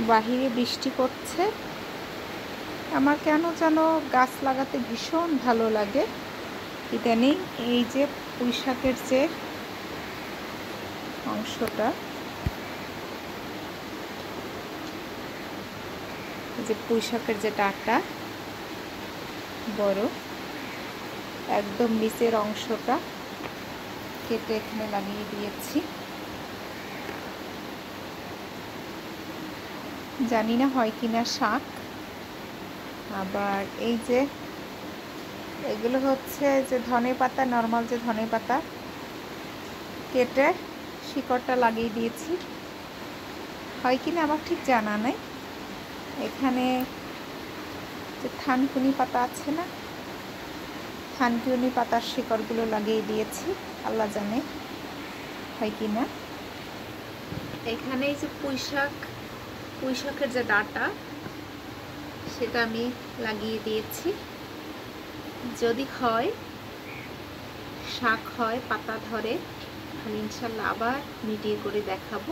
বাহিরে বৃষ্টি পড়ছে। আমার কেন যেন গাছ লাগাতে ভীষণ ভালো লাগে ইদানিং। এই যে পুঁইশাকের যে অংশটা, এই যে পুঁইশাকের যে ডাঁটা বড়, একদম নিচের অংশটা কেটে এখানে লাগিয়ে দিয়েছি। জানি না হয় কিনা শাক। আবার এই যে এগুলো হচ্ছে যে ধনে পাতা, নর্মাল যে ধনে পাতা কেটে শিকড়টা লাগিয়ে দিয়েছি। হয় কিনা আমার ঠিক জানা নেই। এখানে যে থানকুনি পাতা আছে না, থানকুনি পাতার শিকড়গুলো লাগিয়ে দিয়েছি, আল্লাহ জানে হয় কিনা। এখানে এই যে পুঁইশাকের যে ডাঁটা সেটা আমি লাগিয়ে দিয়েছি। যদি হয় শাক হয়, পাতা ধরে, তাহলে ইনশাল্লাহ আবার ভিডিও করে দেখাবো।